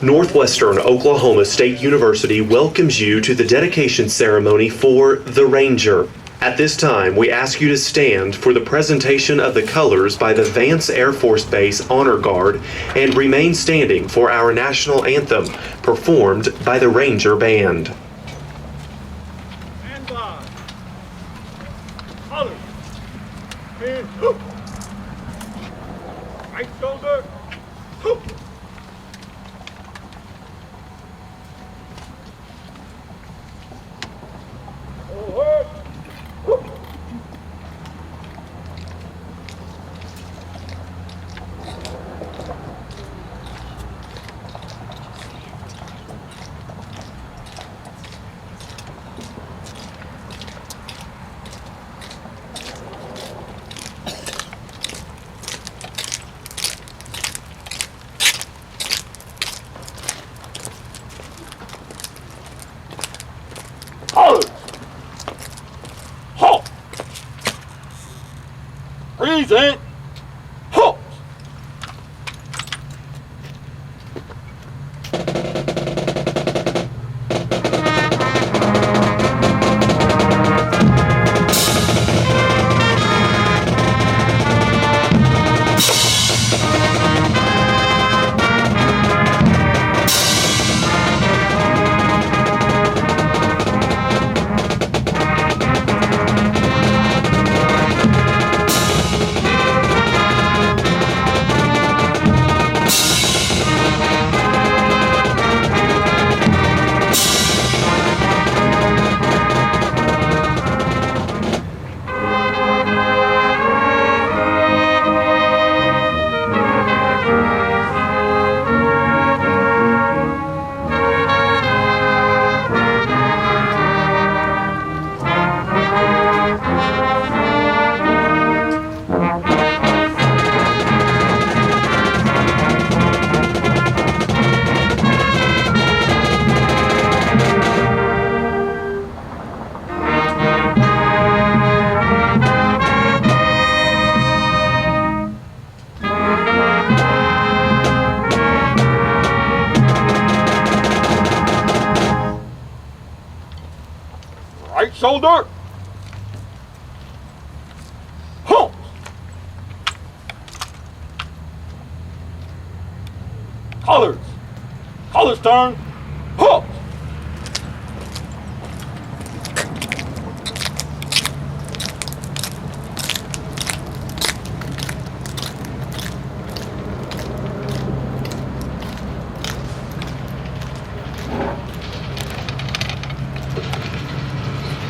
Northwestern Oklahoma State University welcomes you to the dedication ceremony for the Ranger. At this time, we ask you to stand for the presentation of the colors by the Vance Air Force Base Honor Guard and remain standing for our national anthem, performed by the Ranger Band. Stand by. Colors. And hoop. Right shoulder. Hoop. Forward. Hoop. Colors. Halt. Present. Halt. Right shoulder. Halt. Colors. Colors turn. Halt.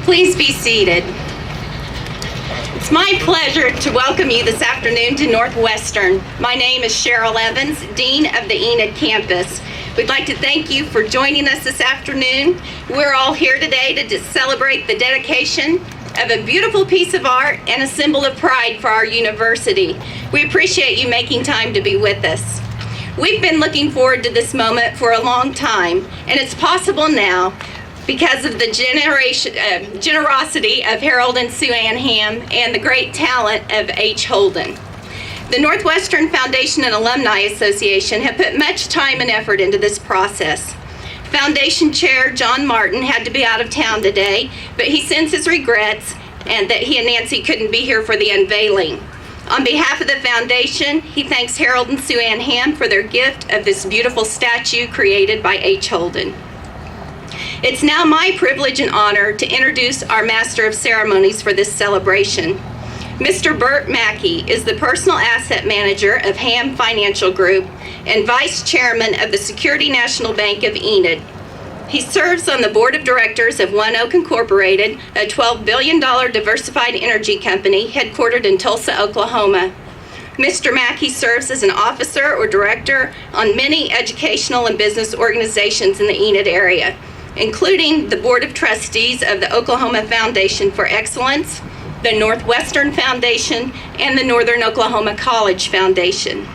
Please be seated. It's my pleasure to welcome you this afternoon to Northwestern. My name is Cheryl Evans, Dean of the Enid campus. We'd like to thank you for joining us this afternoon. We're all here today to celebrate the dedication of a beautiful piece of art and a symbol of pride for our university. We appreciate you making time to be with us. We've been looking forward to this moment for a long time, and it's possible now because of the generosity of Harold and Sue Ann Ham and the great talent of H. Holden. The Northwestern Foundation and Alumni Association have put much time and effort into this process. Foundation Chair John Martin had to be out of town today, but he sends his regrets and that he and Nancy couldn't be here for the unveiling. On behalf of the foundation, he thanks Harold and Sue Ann Ham for their gift of this beautiful statue created by H. Holden. It's now my privilege and honor to introduce our Master of Ceremonies for this celebration. Mr. Burt Mackey is the Personal Asset Manager of Ham Financial Group and Vice Chairman of the Security National Bank of Enid. He serves on the Board of Directors of One Oak Incorporated, a $12 billion diversified energy company headquartered in Tulsa, Oklahoma. Mr. Mackey serves as an officer or director on many educational and business organizations in the Enid area, including the Board of Trustees of the Oklahoma Foundation for Excellence, the Northwestern Foundation, and the Northern Oklahoma College Foundation.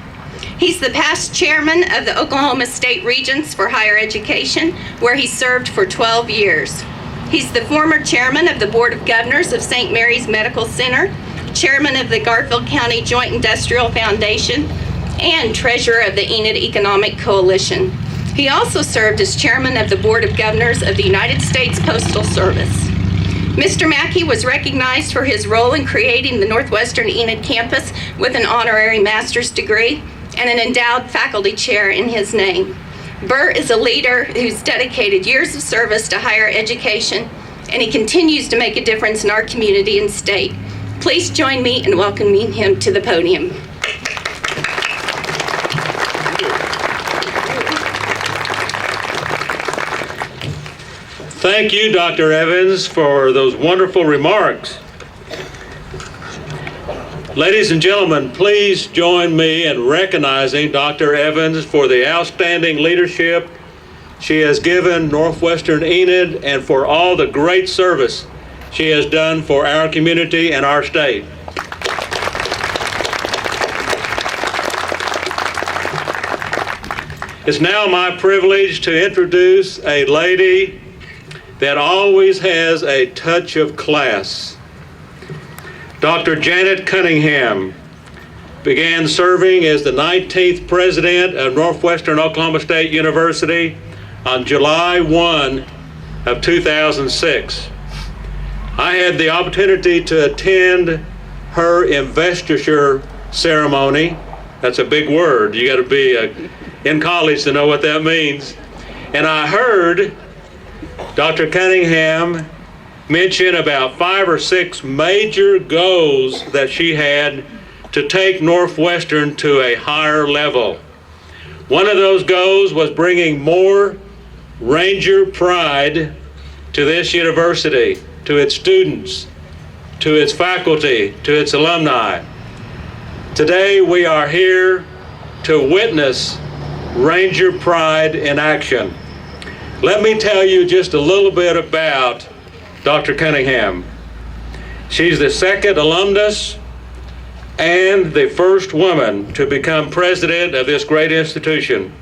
He's the past chairman of the Oklahoma State Regents for Higher Education, where he served for 12 years. He's the former chairman of the Board of Governors of St. Mary's Medical Center, chairman of the Garfield County Joint Industrial Foundation, and treasurer of the Enid Economic Coalition. He also served as chairman of the Board of Governors of the United States Postal Service. Mr. Mackey was recognized for his role in creating the Northwestern Enid campus with an honorary master's degree and an endowed faculty chair in his name. Burt is a leader who's dedicated years of service to higher education, and he continues to make a difference in our community and state. Please join me in welcoming him to the podium. Thank you, Dr. Evans, for those wonderful remarks. Ladies and gentlemen, please join me in recognizing Dr. Evans for the outstanding leadership she has given Northwestern Enid and for all the great service she has done for our community and our state. It's now my privilege to introduce a lady that always has a touch of class. Dr. Janet Cunningham began serving as the 19th president of Northwestern Oklahoma State University on July 1 of 2006. I had the opportunity to attend her investiture ceremony. That's a big word. You got to be in college to know what that means. And I heard Dr. Cunningham mentioned about 5 or 6 major goals that she had to take Northwestern to a higher level. One of those goals was bringing more Ranger pride to this university, to its students, to its faculty, to its alumni. Today we are here to witness Ranger pride in action. Let me tell you just a little bit about Dr. Cunningham. She's the second alumnus and the first woman to become president of this great institution.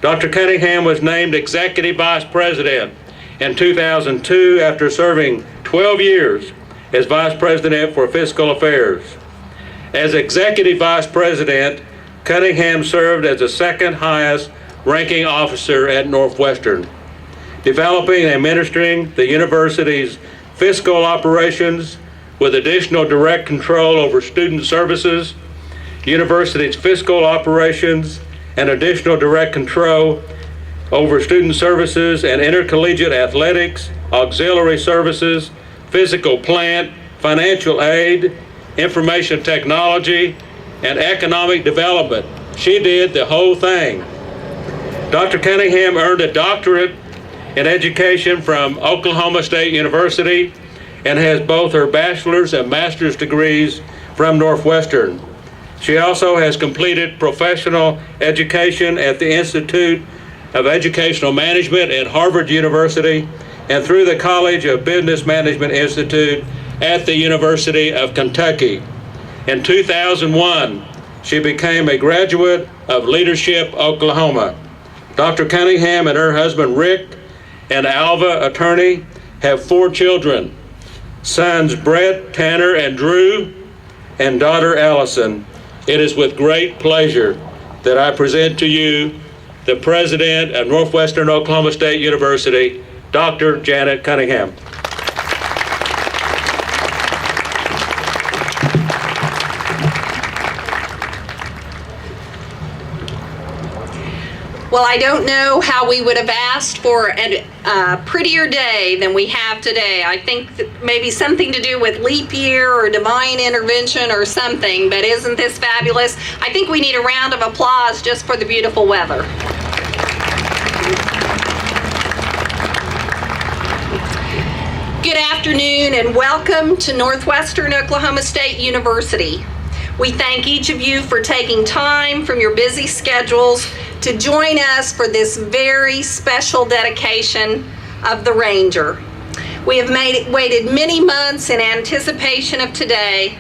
Dr. Cunningham was named Executive Vice President in 2002 after serving 12 years as Vice President for Fiscal Affairs. As Executive Vice President, Cunningham served as the second highest ranking officer at Northwestern, developing and administering the university's fiscal operations with additional direct control over student services, university's fiscal operations, and additional direct control over student services and intercollegiate athletics, auxiliary services, physical plant, financial aid, information technology, and economic development. She did the whole thing. Dr. Cunningham earned a doctorate in education from Oklahoma State University and has both her bachelor's and master's degrees from Northwestern. She also has completed professional education at the Institute of Educational Management at Harvard University and through the College of Business Management Institute at the University of Kentucky. In 2001, she became a graduate of Leadership Oklahoma. Dr. Cunningham and her husband Rick and Alva, attorney, have 4 children, sons Brett, Tanner, and Drew, and daughter Allison. It is with great pleasure that I present to you the president of Northwestern Oklahoma State University, Dr. Janet Cunningham. Well, I don't know how we would have asked for a prettier day than we have today. I think that maybe something to do with leap year or divine intervention or something, but isn't this fabulous? I think we need a round of applause just for the beautiful weather. Good afternoon and welcome to Northwestern Oklahoma State University. We thank each of you for taking time from your busy schedules to join us for this very special dedication of the Ranger. We have waited many months in anticipation of today,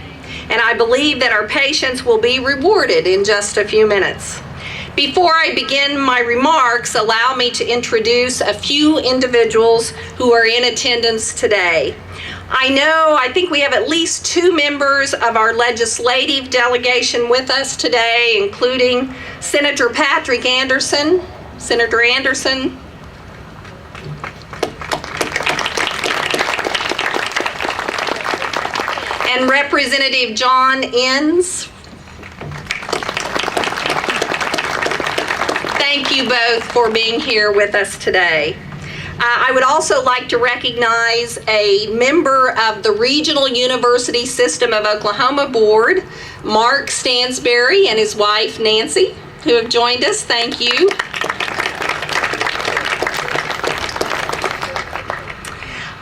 and I believe that our patience will be rewarded in just a few minutes. Before I begin my remarks, allow me to introduce a few individuals who are in attendance today. I think we have at least 2 members of our legislative delegation with us today, including Senator Patrick Anderson. Senator Anderson. And Representative John Innes. Thank you both for being here with us today. I would also like to recognize a member of the Regional University System of Oklahoma Board, Mark Stansberry, and his wife Nancy, who have joined us. Thank you.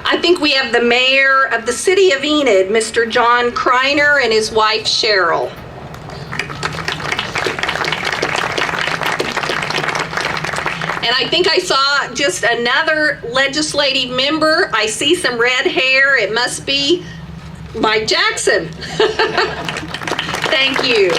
I think we have the mayor of the city of Enid, Mr. John Kreiner, and his wife Cheryl. And I think I saw just another legislative member. I see some red hair. It must be Mike Jackson. Thank you.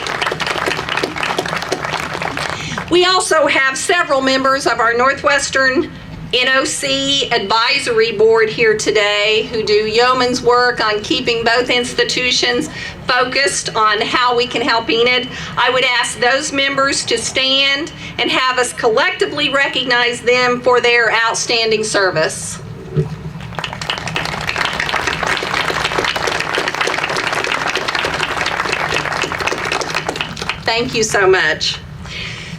We also have several members of our Northwestern NOC Advisory Board here today who do yeoman's work on keeping both institutions focused on how we can help Enid. I would ask those members to stand and have us collectively recognize them for their outstanding service. Thank you so much.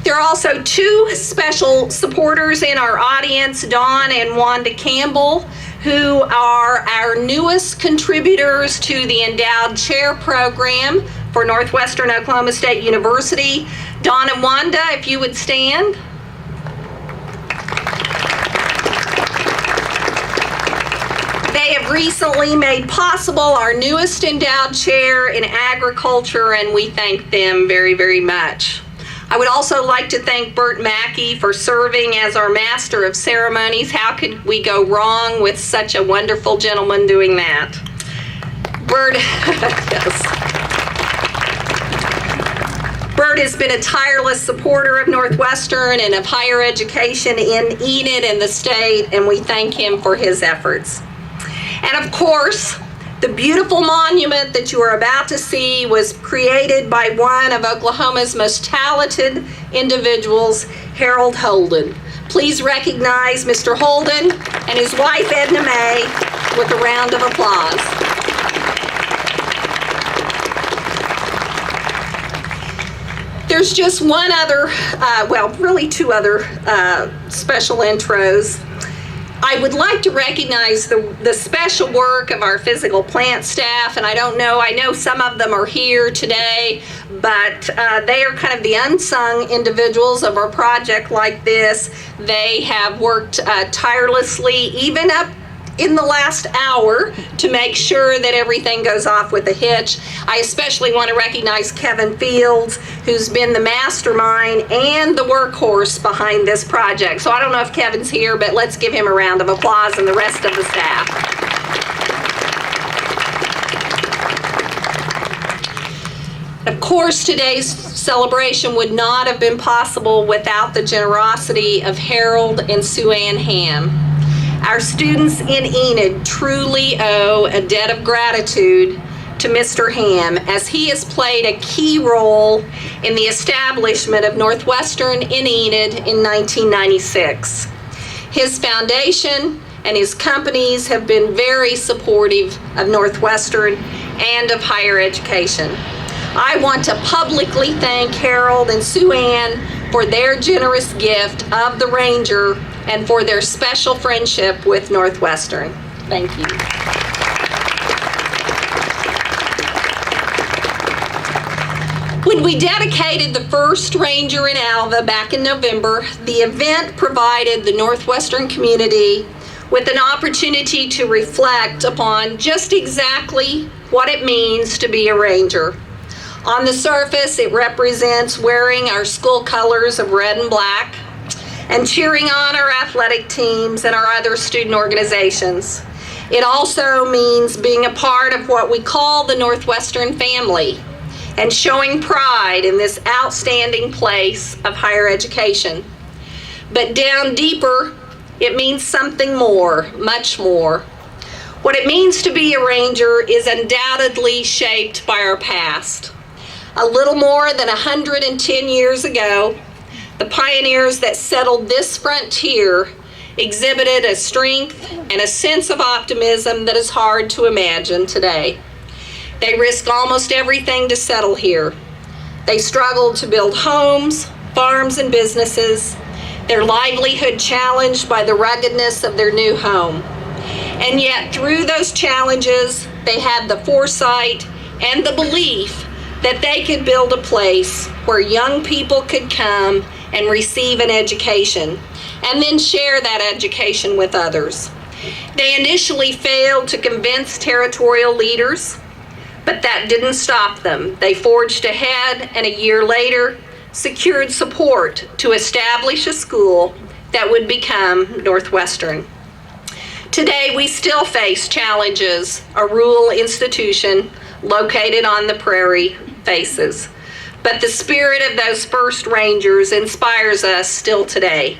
There are also 2 special supporters in our audience, Dawn and Wanda Campbell, who are our newest contributors to the Endowed Chair Program for Northwestern Oklahoma State University. Dawn and Wanda, if you would stand. They have recently made possible our newest endowed chair in agriculture, and we thank them very, very much. I would also like to thank Bert Mackey for serving as our Master of Ceremonies. How could we go wrong with such a wonderful gentleman doing that? Bert, yes. Bert has been a tireless supporter of Northwestern and of higher education in Enid and the state, and we thank him for his efforts. And of course, the beautiful monument that you are about to see was created by one of Oklahoma's most talented individuals, Harold Holden. Please recognize Mr. Holden and his wife Edna Mae with a round of applause. There's just one other, really 2 other special intros. I would like to recognize the special work of our physical plant staff, and I know some of them are here today, but they are kind of the unsung individuals of our project like this. They have worked tirelessly, even up in the last hour, to make sure that everything goes off with a hitch. I especially want to recognize Kevin Fields, who's been the mastermind and the workhorse behind this project. So I don't know if Kevin's here, but let's give him a round of applause and the rest of the staff. Of course, today's celebration would not have been possible without the generosity of Harold and Sue Ann Ham. Our students in Enid truly owe a debt of gratitude to to Mr. Ham, as he has played a key role in the establishment of Northwestern in Enid in 1996. His foundation and his companies have been very supportive of Northwestern and of higher education. I want to publicly thank Harold and Sue Ann for their generous gift of the Ranger and for their special friendship with Northwestern. Thank you. When we dedicated the first Ranger in Alva back in November, the event provided the Northwestern community with an opportunity to reflect upon just exactly what it means to be a Ranger. On the surface, it represents wearing our school colors of red and black and cheering on our athletic teams and our other student organizations. It also means being a part of what we call the Northwestern family and showing pride in this outstanding place of higher education. But down deeper, it means something more, much more. What it means to be a Ranger is undoubtedly shaped by our past. A little more than 110 years ago, the pioneers that settled this frontier exhibited a strength and a sense of optimism that is hard to imagine today. They risked almost everything to settle here. They struggled to build homes, farms, and businesses, their livelihood challenged by the ruggedness of their new home. And yet, through those challenges, they had the foresight and the belief that they could build a place where young people could come and receive an education and then share that education with others. They initially failed to convince territorial leaders, but that didn't stop them. They forged ahead and a year later secured support to establish a school that would become Northwestern. Today, we still face challenges a rural institution located on the prairie faces, but the spirit of those first Rangers inspires us still today.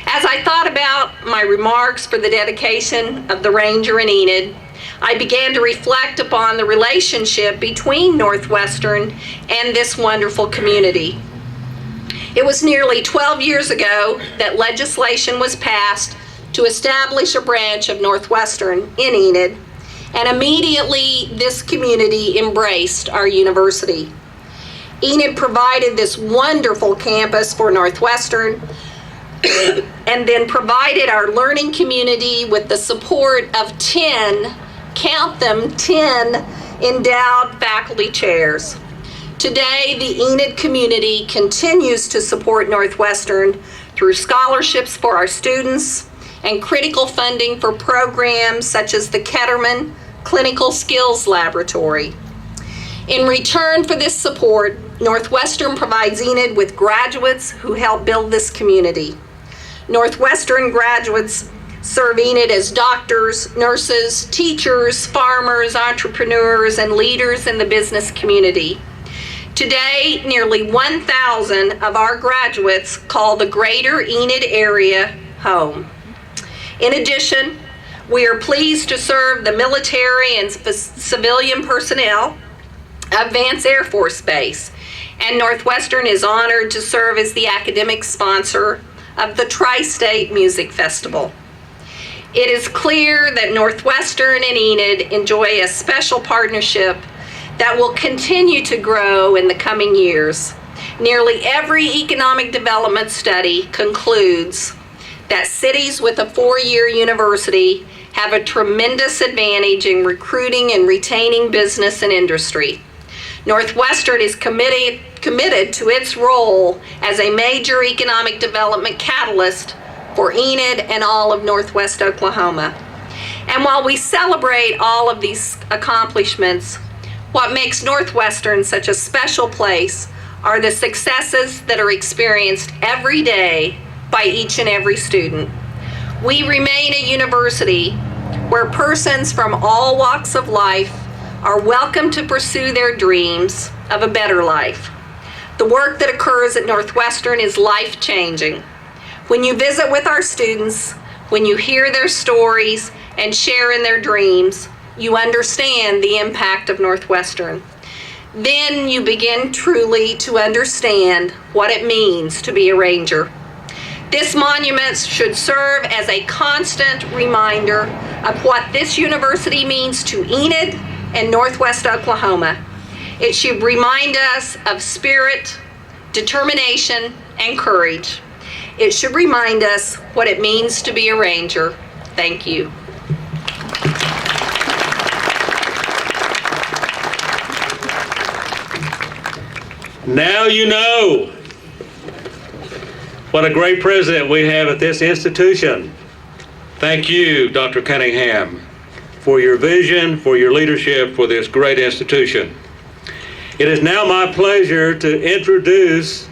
As I thought about my remarks for the dedication of the Ranger in Enid, I began to reflect upon the relationship between Northwestern and this wonderful community. It was nearly 12 years ago that legislation was passed to establish a branch of Northwestern in Enid, and immediately this community embraced our university. Enid provided this wonderful campus for Northwestern and then provided our learning community with the support of 10, count them, 10 endowed faculty chairs. Today, the Enid community continues to support Northwestern through scholarships for our students and critical funding for programs such as the Ketterman Clinical Skills Laboratory. In return for this support, Northwestern provides Enid with graduates who help build this community. Northwestern graduates serve Enid as doctors, nurses, teachers, farmers, entrepreneurs, and leaders in the business community. Today, nearly 1,000 of our graduates call the greater Enid area home. In addition, we are pleased to serve the military and civilian personnel of Vance Air Force Base, and Northwestern is honored to serve as the academic sponsor of the Tri-State Music Festival. It is clear that Northwestern and Enid enjoy a special partnership that will continue to grow in the coming years. Nearly every economic development study concludes that cities with a four-year university have a tremendous advantage in recruiting and retaining business and industry. Northwestern is committed to its role as a major economic development catalyst for Enid and all of Northwest Oklahoma. And while we celebrate all of these accomplishments, what makes Northwestern such a special place are the successes that are experienced every day by each and every student. We remain a university where persons from all walks of life are welcome to pursue their dreams of a better life. The work that occurs at Northwestern is life-changing. When you visit with our students, when you hear their stories and share in their dreams, you understand the impact of Northwestern. Then you begin truly to understand what it means to be a Ranger. This monument should serve as a constant reminder of what this university means to Enid and Northwest Oklahoma. It should remind us of spirit, determination, and courage. It should remind us what it means to be a Ranger. Thank you. Now you know what a great president we have at this institution. Thank you, Dr. Cunningham, for your vision, for your leadership for this great institution. It is now my pleasure to introduce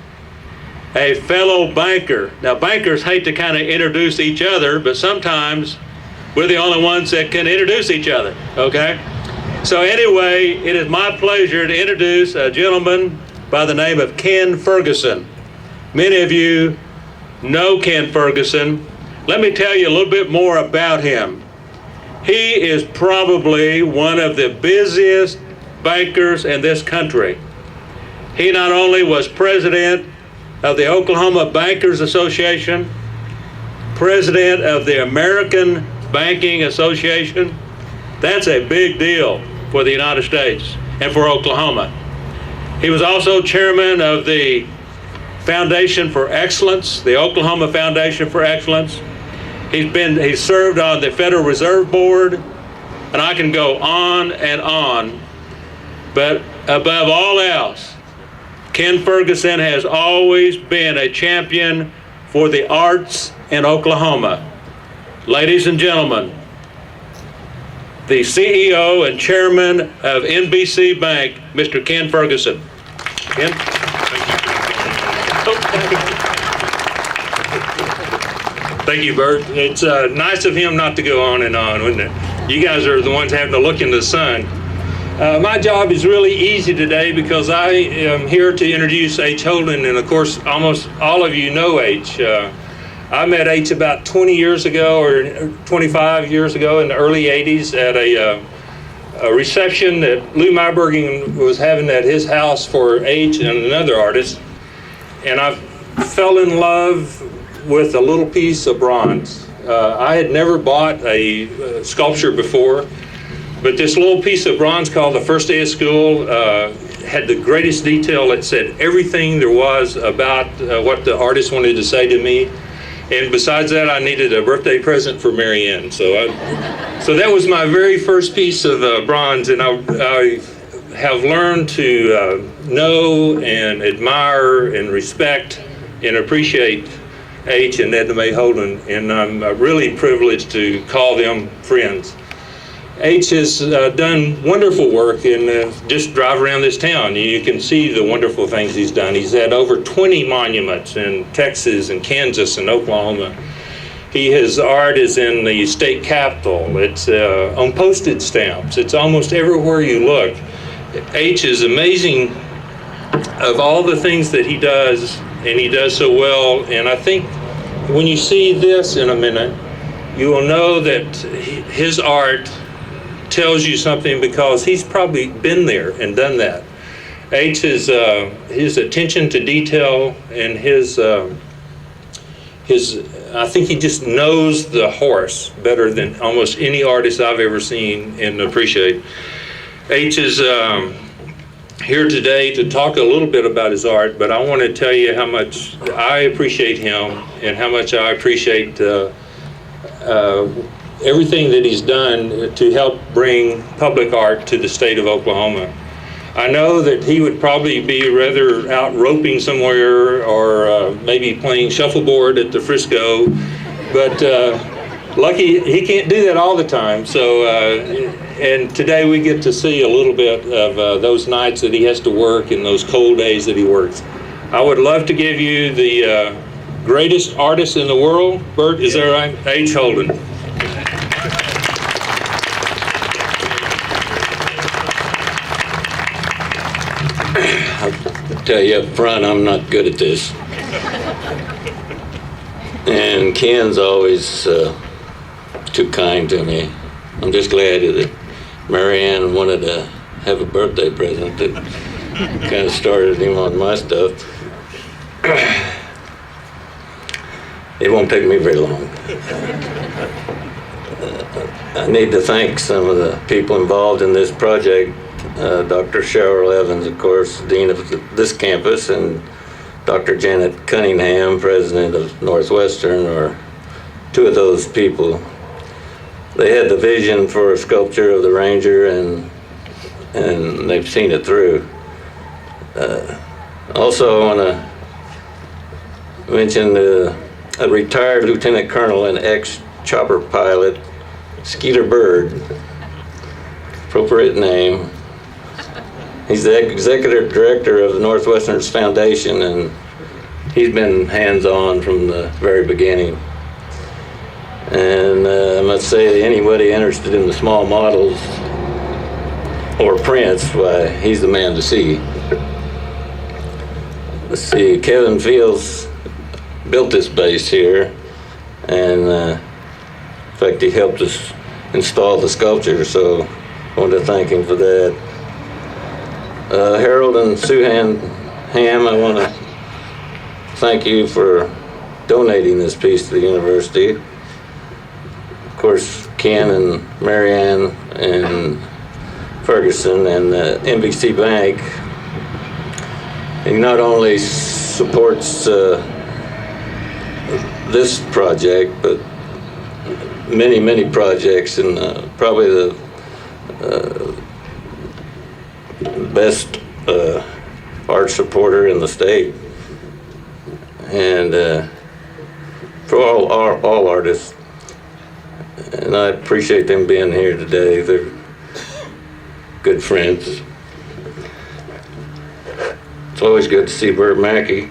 a fellow banker. Now, bankers hate to kind of introduce each other, but sometimes we're the only ones that can introduce each other, okay? So anyway, it is my pleasure to introduce a gentleman by the name of Ken Ferguson. Many of you know Ken Ferguson. Let me tell you a little bit more about him. He is probably one of the busiest bankers in this country. He not only was president of the Oklahoma Bankers Association, president of the American Banking Association. That's a big deal for the United States and for Oklahoma. He was also chairman of the Foundation for Excellence, the Oklahoma Foundation for Excellence. He's served on the Federal Reserve Board, and I can go on and on. But above all else, Ken Ferguson has always been a champion for the arts in Oklahoma. Ladies and gentlemen, the CEO and chairman of NBC Bank, Mr. Ken Ferguson. Ken? Thank you, Bert. It's nice of him not to go on and on, wouldn't it? You guys are the ones having to look in the sun. My job is really easy today because I am here to introduce H. Holden, and of course, almost all of you know H. I met H about 20 years ago or 25 years ago in the early 80s at a reception that Lou Mybergen was having at his house for H and another artist. And I fell in love with a little piece of bronze. I had never bought a sculpture before, but this little piece of bronze called The First Day of School had the greatest detail. It said everything there was about what the artist wanted to say to me. And besides that, I needed a birthday present for Mary Ann. So that was my very first piece of bronze, and I have learned to know and admire and respect and appreciate H and Edna Mae Holden, and I'm really privileged to call them friends. H has done wonderful work, and just drive around this town, you can see the wonderful things he's done. He's had over 20 monuments in Texas and Kansas and Oklahoma. His art is in the state capitol. It's on postage stamps. It's almost everywhere you look. H is amazing of all the things that he does, and he does so well. And I think when you see this in a minute, you will know that his art tells you something because he's probably been there and done that. H is his attention to detail and his I think he just knows the horse better than almost any artist I've ever seen and appreciate. H is here today to talk a little bit about his art, but I want to tell you how much I appreciate him and how much I appreciate everything that he's done to help bring public art to the state of Oklahoma. I know that he would probably be rather out roping somewhere or maybe playing shuffleboard at the Frisco, but lucky he can't do that all the time. So, and today we get to see a little bit of those nights that he has to work and those cold days that he works. I would love to give you the greatest artist in the world. Bert, is that right? H. Holden. I'll tell you up front, I'm not good at this. And Ken's always too kind to me. I'm just glad that Marianne wanted to have a birthday present that kind of started him on my stuff. It won't take me very long. I need to thank some of the people involved in this project. Dr. Cheryl Evans, of course, Dean of this campus, and Dr. Janet Cunningham, President of Northwestern, are two of those people. They had the vision for a sculpture of the Ranger, and they've seen it through. Also, I want to mention a retired lieutenant colonel and ex-chopper pilot, Skeeter Bird, appropriate name. He's the executive director of the Northwestern's Foundation, and he's been hands-on from the very beginning. And I must say, anybody interested in the small models or prints, why, he's the man to see. Let's see, Kevin Fields built this base here, and in fact, he helped us install the sculpture, so I want to thank him for that. Harold and Suhan Ham, I want to thank you for donating this piece to the university. Of course, Ken and Marianne and Ferguson and NBC Bank. He not only supports this project, but many projects, and probably the best art supporter in the state. And for all artists. And I appreciate them being here today. They're good friends. It's always good to see Bert Mackey.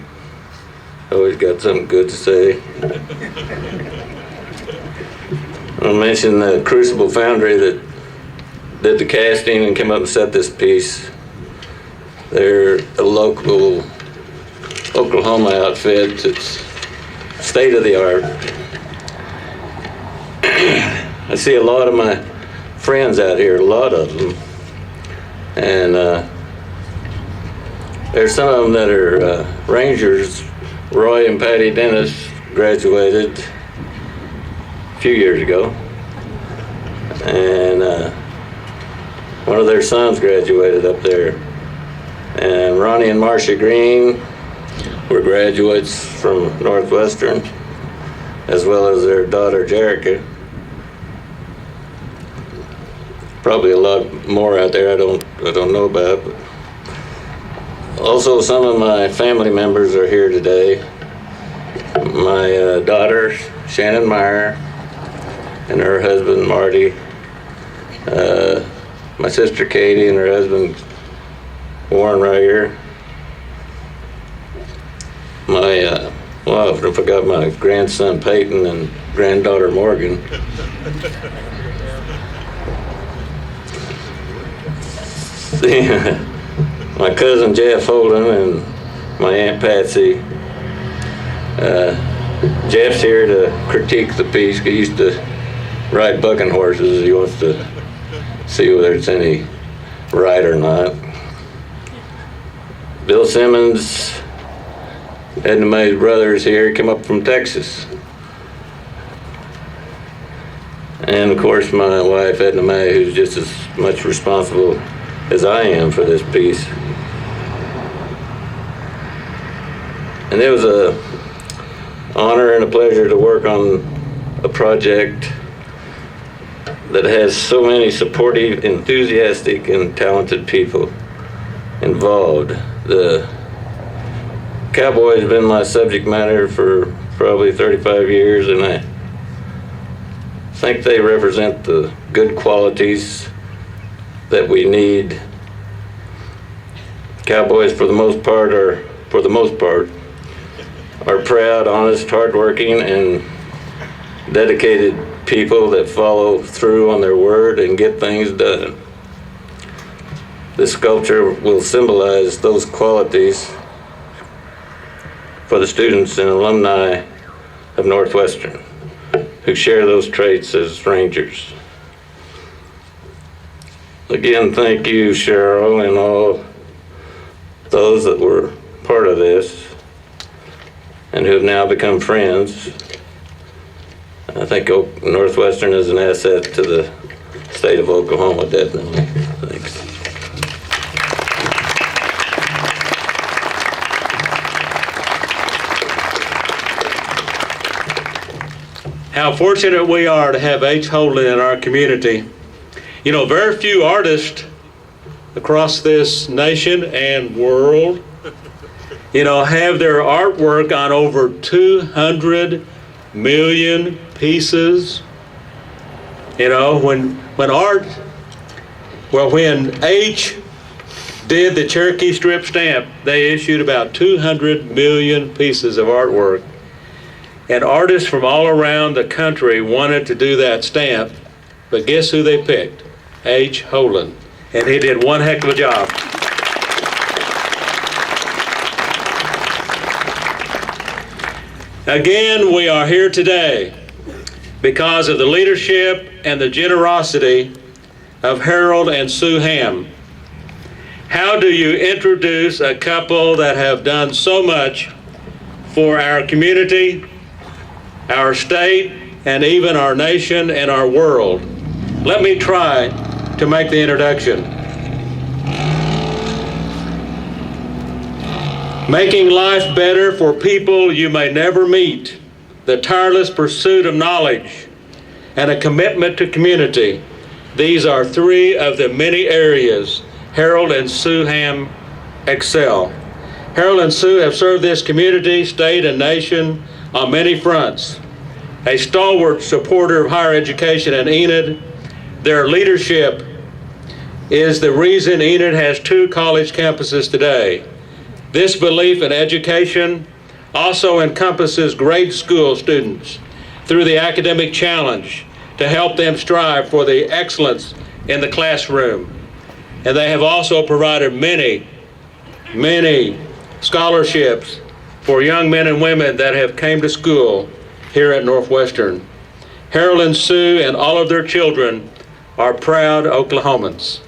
Always got something good to say. I'll mention the Crucible Foundry that did the casting and came up and set this piece. They're a local Oklahoma outfit. It's state of the art. I see a lot of my friends out here, a lot of them. And there's some of them that are Rangers. Roy and Patty Dennis graduated a few years ago. And one of their sons graduated up there. And Ronnie and Marcia Green were graduates from Northwestern, as well as their daughter Jerica. Probably a lot more out there I don't know about. But also, some of my family members are here today. My daughter Shannon Meyer and her husband Marty. My sister Katie and her husband Warren right here. I forgot my grandson Peyton and granddaughter Morgan. My cousin Jeff Holden and my Aunt Patsy. Jeff's here to critique the piece. He used to ride bucking horses. He wants to see whether it's any right or not. Bill Simmons, Edna Mae's brothers here, came up from Texas. And of course my wife Edna Mae, who's just as much responsible as I am for this piece. And it was an honor and a pleasure to work on a project that has so many supportive, enthusiastic, and talented people involved. The cowboy has been my subject matter for probably 35 years, and I think they represent the good qualities that we need. Cowboys, for the most part, are proud, honest, hardworking, and dedicated people that follow through on their word and get things done. This sculpture will symbolize those qualities for the students and alumni of Northwestern who share those traits as Rangers. Again, thank you, Cheryl, and all those that were part of this and who have now become friends. I think Northwestern is an asset to the state of Oklahoma, definitely. Thanks. How fortunate we are to have H. Holden in our community. You know, very few artists across this nation and world, you know, have their artwork on over 200 million pieces. You know, when H did the Cherokee strip stamp, they issued about 200 million pieces of artwork. And artists from all around the country wanted to do that stamp, but guess who they picked? H. Holden. And he did one heck of a job. Again, we are here today because of the leadership and the generosity of Harold and Sue Ham. How do you introduce a couple that have done so much for our community, our state, and even our nation and our world? Let me try to make the introduction. Making life better for people you may never meet, the tireless pursuit of knowledge, and a commitment to community. These are three of the many areas Harold and Sue Ham excel. Harold and Sue have served this community, state, and nation on many fronts. A stalwart supporter of higher education in Enid, their leadership is the reason Enid has 2 college campuses today. This belief in education also encompasses grade school students through the academic challenge to help them strive for the excellence in the classroom. And they have also provided many scholarships for young men and women that have came to school here at Northwestern. Harold and Sue and all of their children are proud Oklahomans.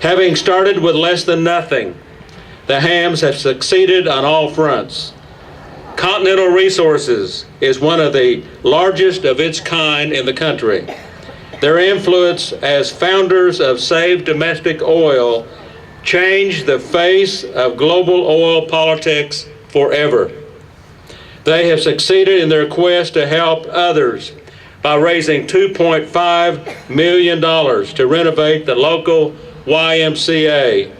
Having started with less than nothing, the Hams have succeeded on all fronts. Continental Resources is one of the largest of its kind in the country. Their influence as founders of Save Domestic Oil changed the face of global oil politics forever. They have succeeded in their quest to help others by raising $2.5 million to renovate the local YMCA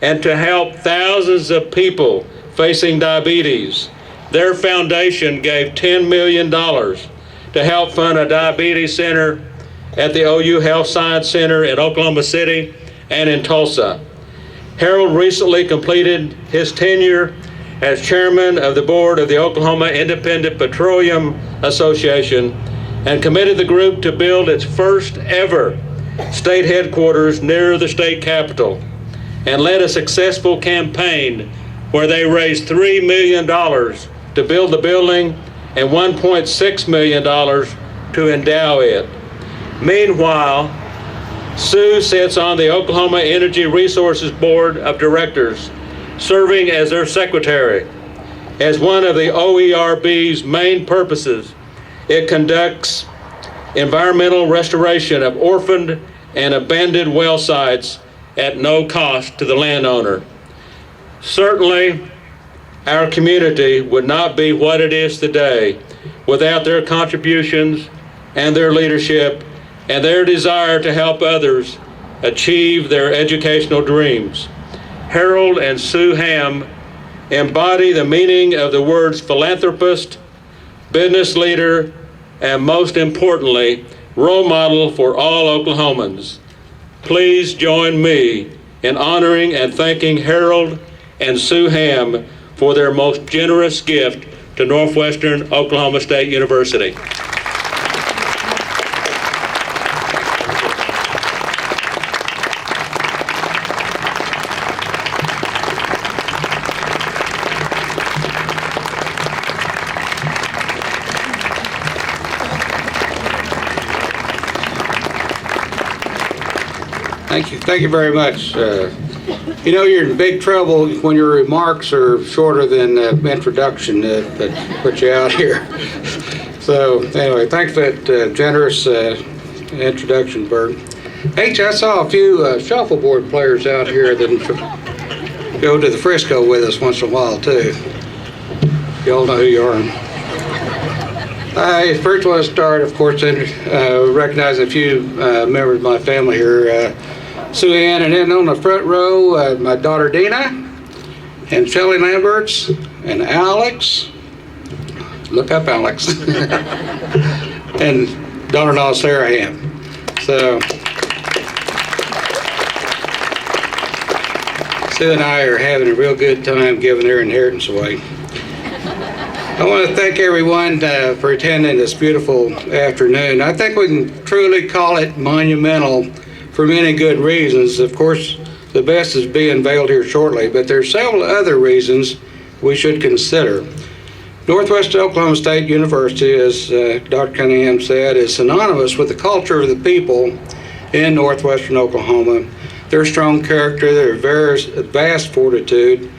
and to help thousands of people facing diabetes. Their foundation gave $10 million to help fund a diabetes center at the OU Health Science Center in Oklahoma City and in Tulsa. Harold recently completed his tenure as chairman of the board of the Oklahoma Independent Petroleum Association and committed the group to build its first ever state headquarters near the state capitol, and led a successful campaign where they raised $3 million to build the building and $1.6 million to endow it. Meanwhile, Sue sits on the Oklahoma Energy Resources Board of Directors, serving as their secretary. As one of the OERB's main purposes, it conducts environmental restoration of orphaned and abandoned well sites at no cost to the landowner. Certainly, our community would not be what it is today without their contributions and their leadership and their desire to help others achieve their educational dreams. Harold and Sue Ham embody the meaning of the words philanthropist, business leader, and most importantly, role model for all Oklahomans. Please join me in honoring and thanking Harold and Sue Ham for their most generous gift to Northwestern Oklahoma State University. Thank you very much. You know, you're in big trouble when your remarks are shorter than the introduction that put you out here. So anyway, thanks for that generous introduction, Bert. H, I saw a few shuffleboard players out here that go to the Frisco with us once in a while too. You all know who you are. I first want to start, of course, recognizing a few members of my family here. Sue Ann, and then on the front row, my daughter Dina, and Shelley Lamberts, and Alex. Look up Alex. And daughter-in-law Sarah Ham. So, Sue and I are having a real good time giving their inheritance away. I want to thank everyone for attending this beautiful afternoon. I think we can truly call it monumental for many good reasons. Of course, the best is being unveiled here shortly, but there are several other reasons we should consider. Northwestern Oklahoma State University, as Dr. Cunningham said, is synonymous with the culture of the people in northwestern Oklahoma, their strong character, their vast fortitude,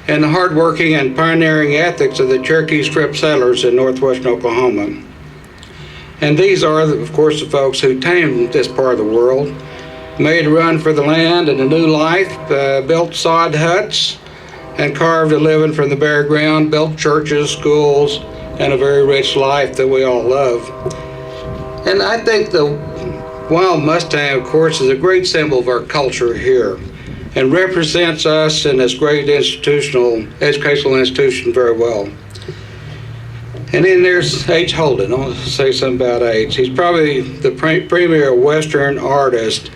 and the hardworking and pioneering ethics of the Cherokee Strip settlers in northwestern Oklahoma. And these are, of course, the folks who tamed this part of the world, made a run for the land and a new life, built sod huts, and carved a living from the bare ground, built churches, schools, and a very rich life that we all love. And I think the wild Mustang, of course, is a great symbol of our culture here and represents us in this great educational institution very well. And then there's H. Holden. I want to say something about H. He's probably the premier Western artist,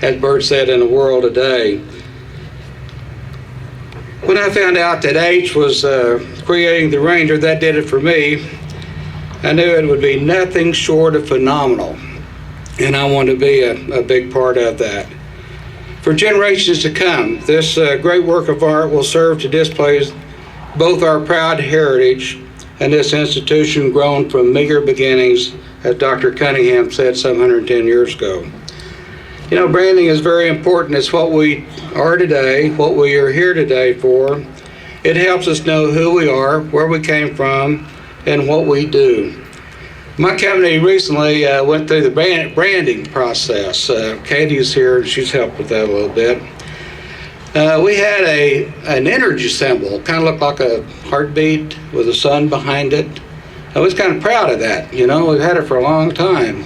as Bert said, in the world today. When I found out that H was creating the Ranger, that did it for me. I knew it would be nothing short of phenomenal, and I wanted to be a big part of that. For generations to come, this great work of art will serve to display both our proud heritage and this institution grown from meager beginnings, as Dr. Cunningham said some 110 years ago. You know, branding is very important. It's what we are today, what we are here today for. It helps us know who we are, where we came from, and what we do. My company recently went through the branding process. Katie's here, and she's helped with that a little bit. We had an energy symbol, kind of looked like a heartbeat with a sun behind it. I was kind of proud of that. You know, we've had it for a long time.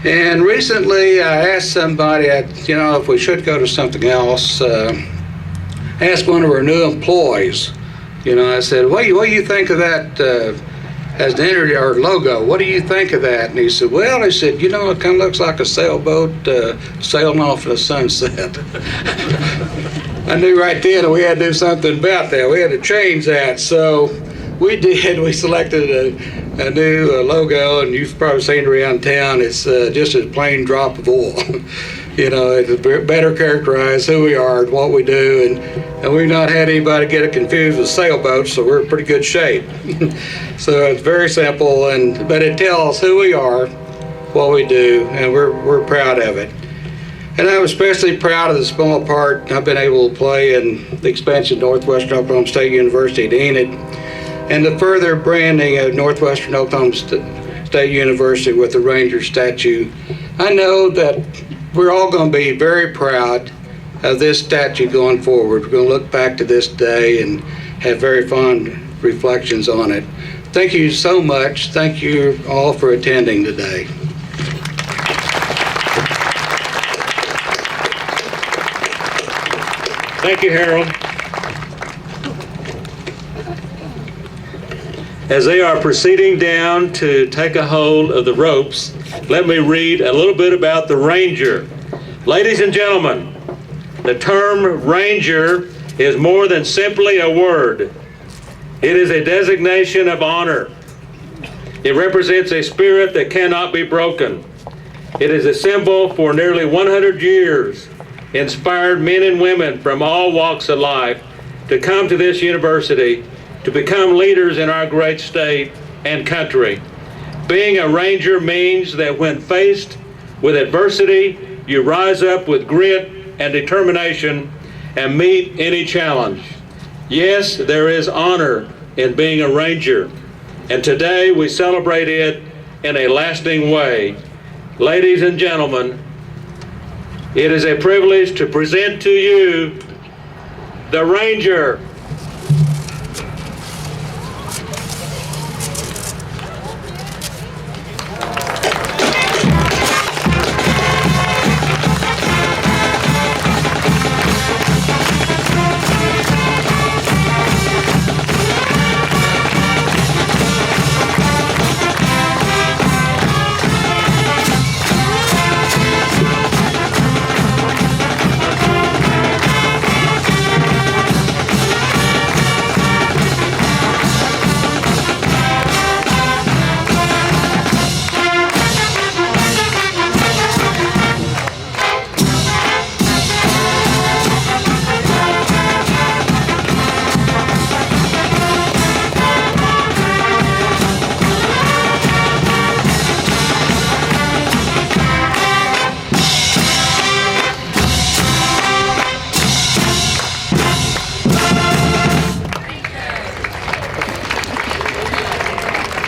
And recently I asked somebody, if we should go to something else, asked one of our new employees, I said, what do you think of that as the energy or logo? What do you think of that? And he said, it kind of looks like a sailboat sailing off in the sunset. I knew right then that we had to do something about that. We had to change that. So we did. We selected a new logo, and you've probably seen it around town. It's just a plain drop of oil. It better characterize who we are and what we do, and we've not had anybody get it confused with sailboats, so we're in pretty good shape. So it's very simple, but it tells who we are, what we do, and we're proud of it. And I'm especially proud of the small part I've been able to play in the expansion of Northwestern Oklahoma State University at Enid, and the further branding of Northwestern Oklahoma State University with the Ranger statue. I know that we're all going to be very proud of this statue going forward. We're going to look back to this day and have very fond reflections on it. Thank you so much. Thank you all for attending today. Thank you, Harold. As they are proceeding down to take a hold of the ropes, let me read a little bit about the Ranger. Ladies and gentlemen, the term Ranger is more than simply a word. It is a designation of honor. It represents a spirit that cannot be broken. It is a symbol for nearly 100 years, inspired men and women from all walks of life to come to this university to become leaders in our great state and country. Being a Ranger means that when faced with adversity You rise up with grit and determination and meet any challenge. Yes, there is honor in being a Ranger, and today we celebrate it in a lasting way. Ladies and gentlemen, it is a privilege to present to you the Ranger.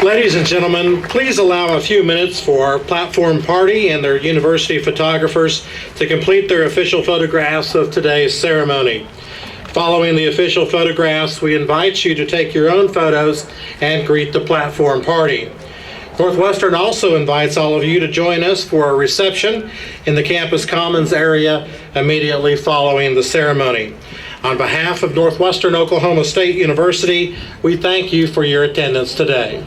Ladies and gentlemen, please allow a few minutes for our platform party and their university photographers to complete their official photographs of today's ceremony. Following the official photographs, we invite you to take your own photos and greet the platform party. Northwestern also invites all of you to join us for a reception in the campus commons area immediately following the ceremony. On behalf of Northwestern Oklahoma State University, we thank you for your attendance today.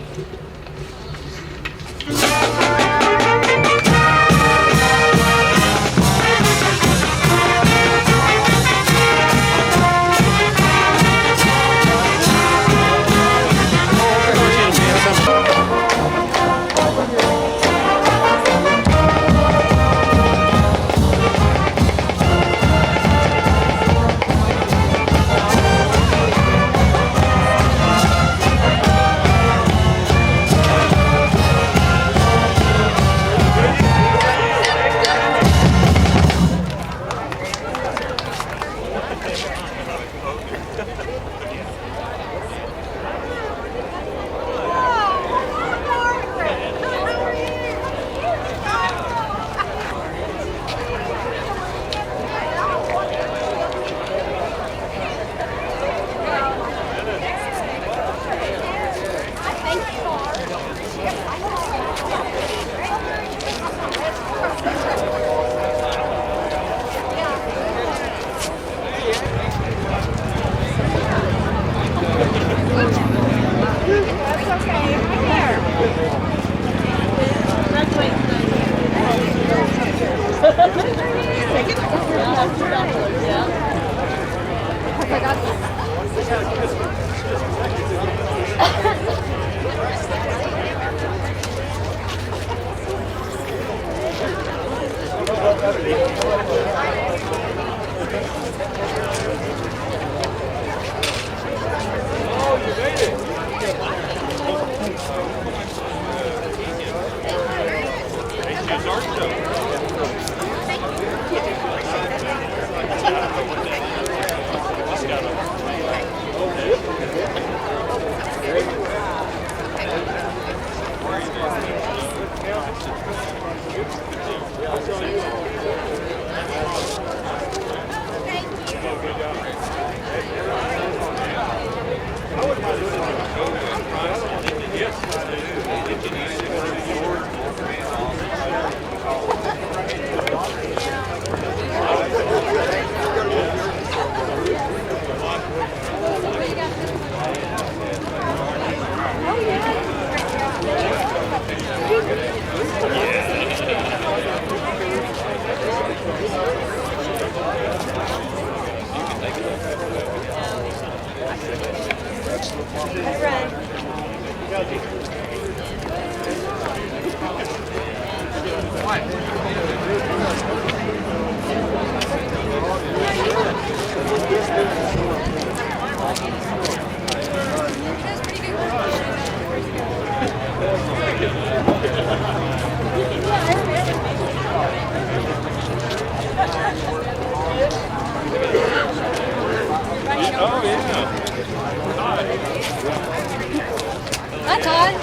Hi, Todd.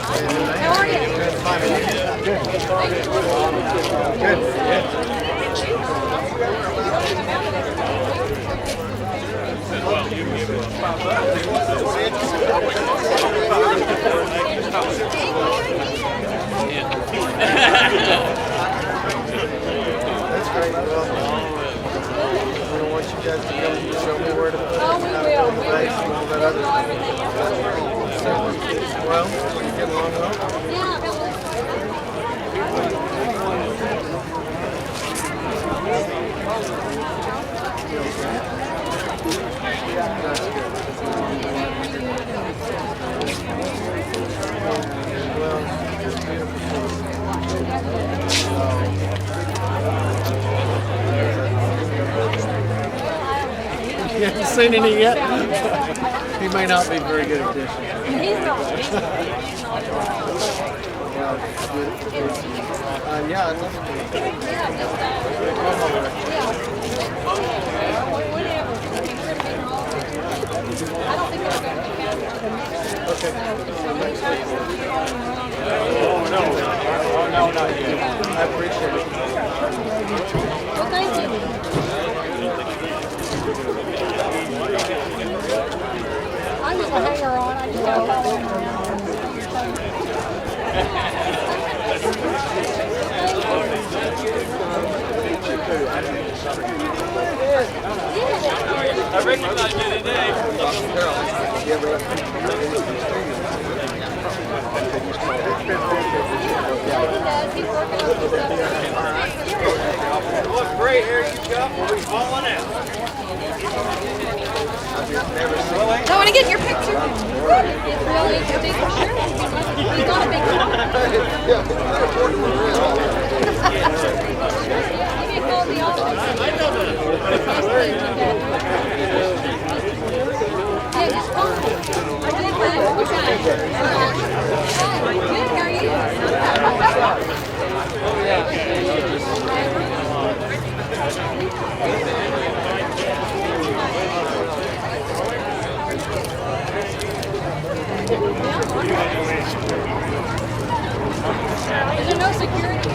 How are you? That's great. Well, I want you guys to come and show me where to put it. Oh, we will. We will. Well, we get along well. Yeah. You haven't seen any yet? He may not be very good at this. He's not. Yeah, I'd love to. I don't think they're going to be No, not yet. I appreciate it. Well, thank you. I'm just a hanger on. I just got to follow him around. I recognize you today. He's working on some stuff. What gray hair you got? We'll be falling out. I want to get your picture. Really? You're big for sure. He's not a big one. Give me a call in the office. Yeah, just call me. I did that. Okay. Hi. Good. How are you? Is there no security?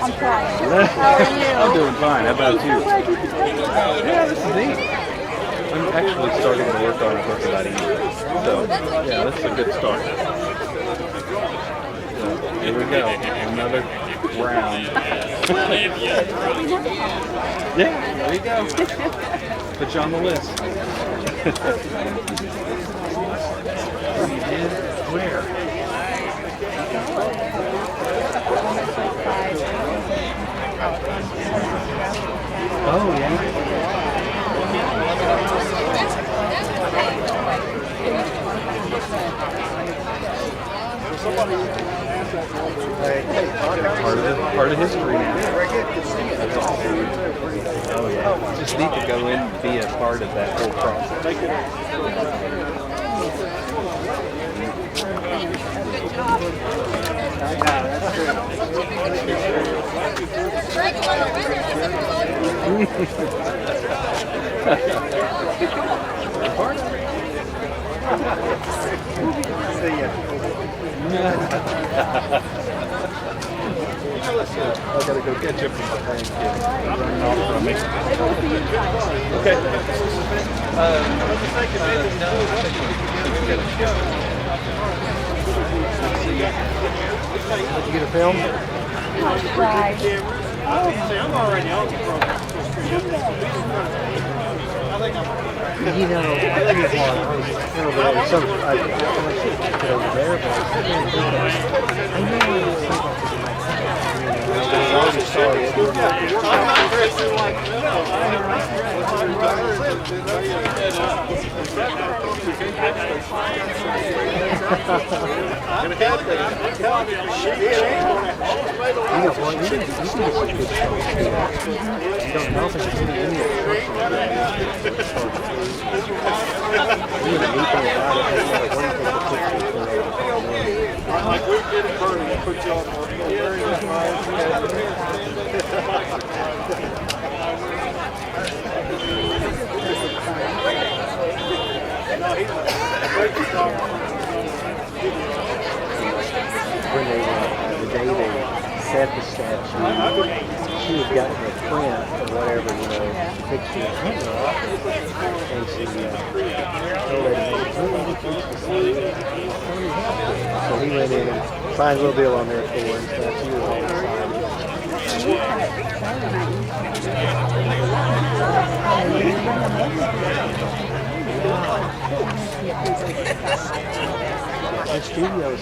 I'm trying. How are you? I'm doing fine. How about you? Glad you could make it. Yeah, this is neat. I'm actually starting to work on a book about Enid. So, yeah, this is a good start. So, here we go. Another round. Yeah, there you go. Put you on the list. Where? Oh, yeah. Part of history now. Oh yeah, just need to go in and be a part of that whole process. I gotta go catch up with my grandkids. They're running off from me. Okay. Did you get a film? Right. I'm already on the program. You know, I think it's hard. I should have put it over there, but I know I was Like we did it burning, we put you on when the day they set the statue, she had gotten her print or whatever, picture. And she told her, so he went in and signed a little deal on there for her and stuff. She was all the studio is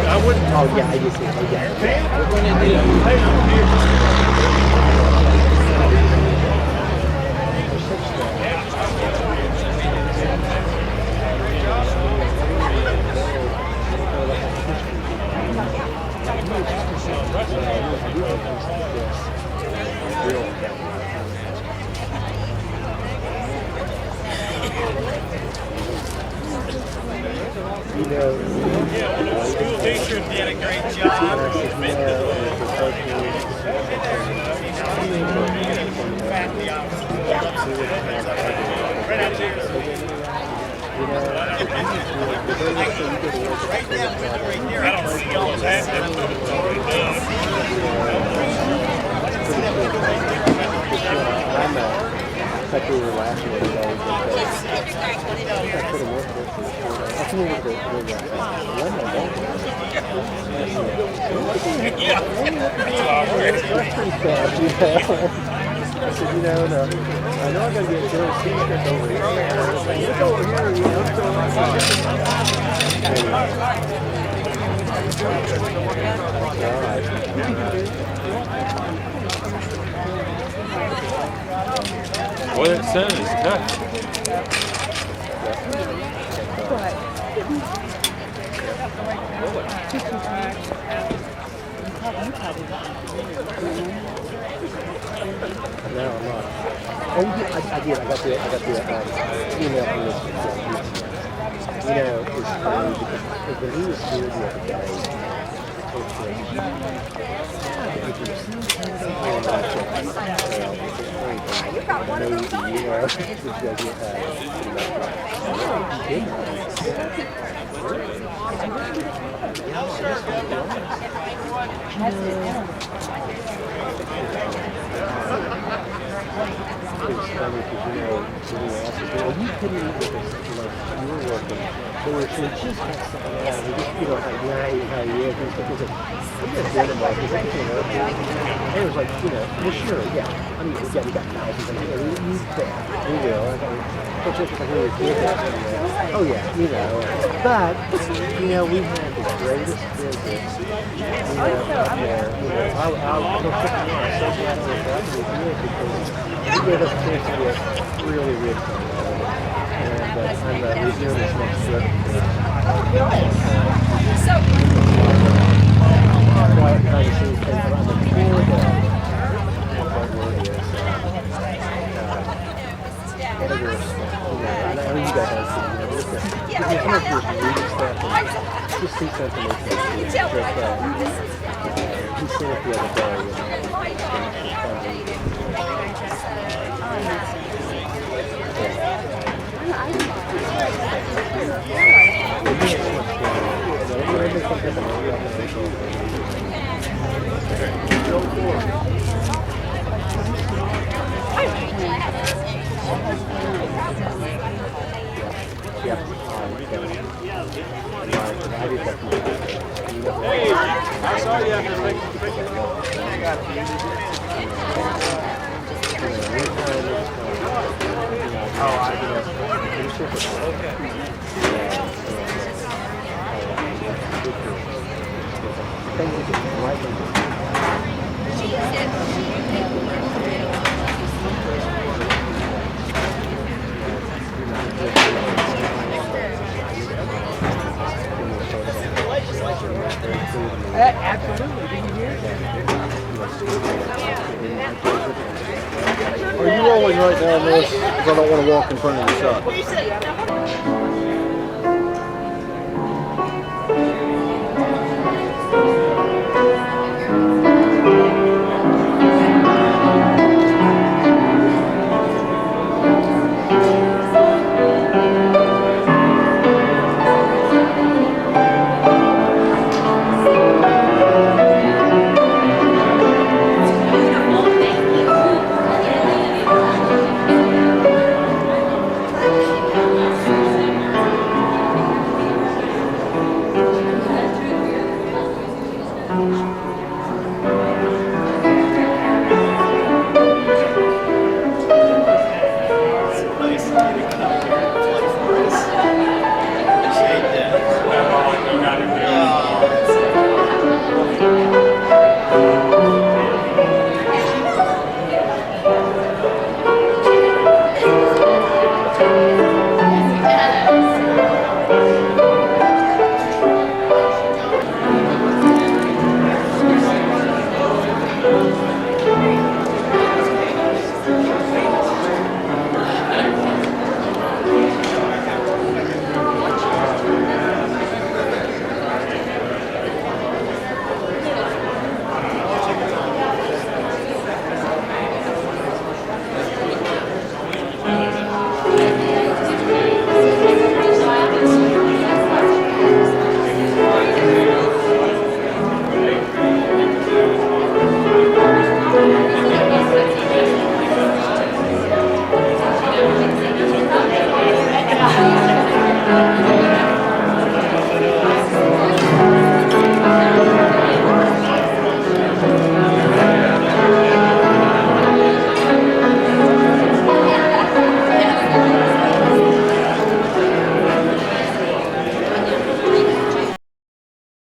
I wouldn't. Oh yeah, I just see. Oh The school teacher did a great job. I don't see all like we were laughing at it I put him with this. I put him with the Western stuff, you know. I said, you know, no, I know I gotta get Bill Seacrest over here. Look over here, you know, what's going on? Well, that sun is tough. No, I'm not. Oh, yeah, I did. I got the email from this. You know, it's funny because when he was here the other day, it's funny because, you know, when we asked him, well, you couldn't eat with us, you know, you were working. They were saying, just got something out of it. Just, you know, like, how he is. And stuff. He said, we got dinner, Mark. Is everything okay? And it was like, you know, well, sure, yeah. I mean, yeah, we got thousands of them. Yeah, we need that. We will. I thought, it's just like we were kids. Oh, yeah, you know. But, you know, we had the greatest visit. You know, up there. You know, I'm so glad I was out with you because he gave us a chance to get really rich. And we're doing this next trip. Quiet kind of thing, but on the tour what word is, editors, you know, I know you guys have seen, you know, if you come up with reading stuff and just see something that's he said it the other day, Hey, I saw you after making the picture. I got you. Absolutely. Are you rolling right now, Miss? Because I don't want to walk in front of the shot.